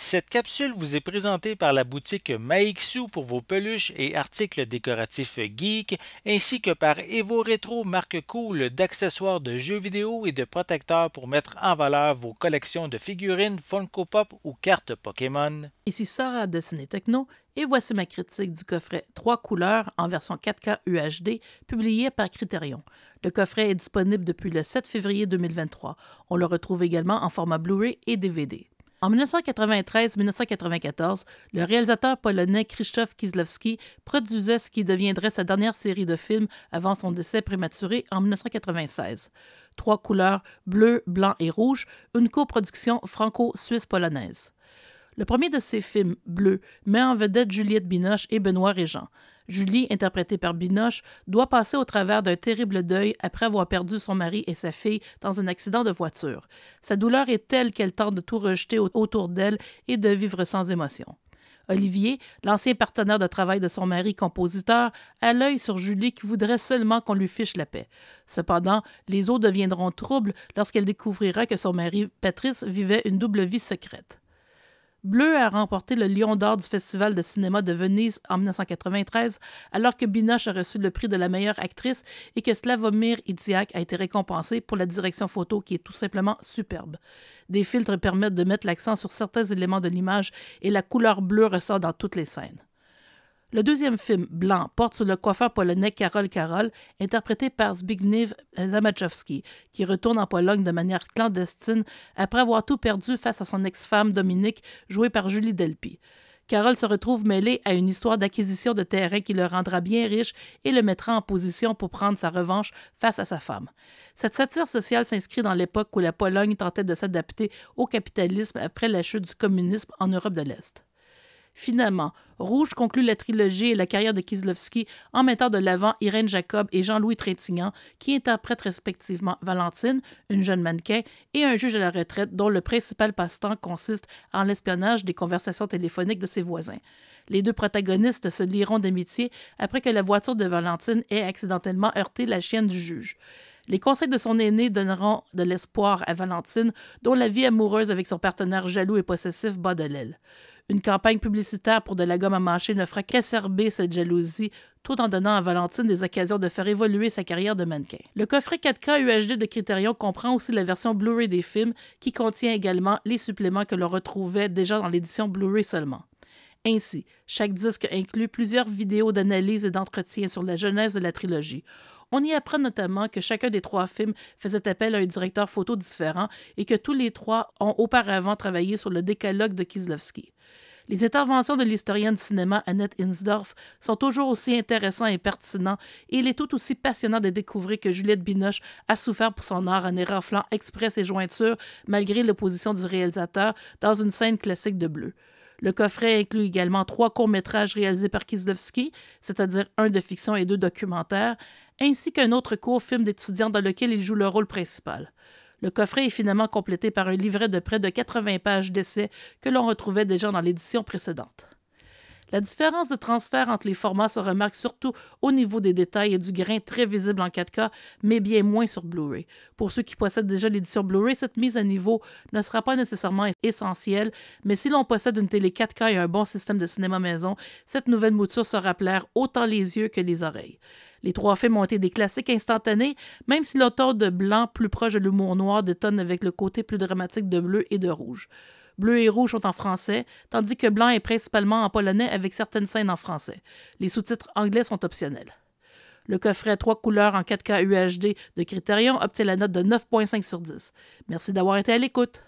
Cette capsule vous est présentée par la boutique Maixu pour vos peluches et articles décoratifs geek, ainsi que par Evo Retro, marque cool d'accessoires de jeux vidéo et de protecteurs pour mettre en valeur vos collections de figurines Funko Pop ou cartes Pokémon. Ici Sarah de Ciné Techno et voici ma critique du coffret 3 couleurs en version 4K UHD publié par Criterion. Le coffret est disponible depuis le 7 février 2023. On le retrouve également en format Blu-ray et DVD. En 1993-1994, le réalisateur polonais Krzysztof Kieślowski produisait ce qui deviendrait sa dernière série de films avant son décès prématuré en 1996. 3 couleurs, bleu, blanc et rouge, une coproduction franco-suisse-polonaise. Le premier de ces films, Bleu, met en vedette Juliette Binoche et Benoît Régent. Julie, interprétée par Binoche, doit passer au travers d'un terrible deuil après avoir perdu son mari et sa fille dans un accident de voiture. Sa douleur est telle qu'elle tente de tout rejeter autour d'elle et de vivre sans émotion. Olivier, l'ancien partenaire de travail de son mari compositeur, a l'œil sur Julie qui voudrait seulement qu'on lui fiche la paix. Cependant, les eaux deviendront troubles lorsqu'elle découvrira que son mari, Patrice, vivait une double vie secrète. Bleu a remporté le Lion d'or du Festival de cinéma de Venise en 1993, alors que Binoche a reçu le prix de la meilleure actrice et que Slavomir Idziak a été récompensé pour la direction photo qui est tout simplement superbe. Des filtres permettent de mettre l'accent sur certains éléments de l'image et la couleur bleue ressort dans toutes les scènes. Le deuxième film, Blanc, porte sur le coiffeur polonais Karol Karol, interprété par Zbigniew Zamachowski, qui retourne en Pologne de manière clandestine après avoir tout perdu face à son ex-femme Dominique, jouée par Julie Delpy. Karol se retrouve mêlé à une histoire d'acquisition de terrain qui le rendra bien riche et le mettra en position pour prendre sa revanche face à sa femme. Cette satire sociale s'inscrit dans l'époque où la Pologne tentait de s'adapter au capitalisme après la chute du communisme en Europe de l'Est. Finalement, Rouge conclut la trilogie et la carrière de Kieślowski en mettant de l'avant Irène Jacob et Jean-Louis Trintignant, qui interprètent respectivement Valentine, une jeune mannequin, et un juge à la retraite dont le principal passe-temps consiste en l'espionnage des conversations téléphoniques de ses voisins. Les deux protagonistes se lieront d'amitié après que la voiture de Valentine ait accidentellement heurté la chienne du juge. Les conseils de son aîné donneront de l'espoir à Valentine, dont la vie amoureuse avec son partenaire jaloux et possessif bat de l'aile. Une campagne publicitaire pour de la gomme à mâcher ne fera qu'acerber cette jalousie, tout en donnant à Valentine des occasions de faire évoluer sa carrière de mannequin. Le coffret 4K UHD de Criterion comprend aussi la version Blu-ray des films, qui contient également les suppléments que l'on retrouvait déjà dans l'édition Blu-ray seulement. Ainsi, chaque disque inclut plusieurs vidéos d'analyse et d'entretien sur la genèse de la trilogie. On y apprend notamment que chacun des 3 films faisait appel à un directeur photo différent et que tous les 3 ont auparavant travaillé sur le décalogue de Kieślowski. Les interventions de l'historienne du cinéma Annette Insdorf sont toujours aussi intéressantes et pertinentes et il est tout aussi passionnant de découvrir que Juliette Binoche a souffert pour son art en éraflant exprès ses jointures malgré l'opposition du réalisateur dans une scène classique de Bleu. Le coffret inclut également 3 courts-métrages réalisés par Kieślowski, c'est-à-dire un de fiction et 2 documentaires, ainsi qu'un autre court film d'étudiant dans lequel il joue le rôle principal. Le coffret est finalement complété par un livret de près de 80 pages d'essais que l'on retrouvait déjà dans l'édition précédente. La différence de transfert entre les formats se remarque surtout au niveau des détails et du grain très visible en 4K, mais bien moins sur Blu-ray. Pour ceux qui possèdent déjà l'édition Blu-ray, cette mise à niveau ne sera pas nécessairement essentielle, mais si l'on possède une télé 4K et un bon système de cinéma maison, cette nouvelle mouture saura plaire autant les yeux que les oreilles. Les 3 films ont été des classiques instantanés, même si l'auteur de Blanc, plus proche de l'humour noir, détonne avec le côté plus dramatique de Bleu et de Rouge. Bleu et Rouge sont en français, tandis que Blanc est principalement en polonais avec certaines scènes en français. Les sous-titres anglais sont optionnels. Le coffret 3 couleurs en 4K UHD de Criterion obtient la note de 9,5 sur 10. Merci d'avoir été à l'écoute.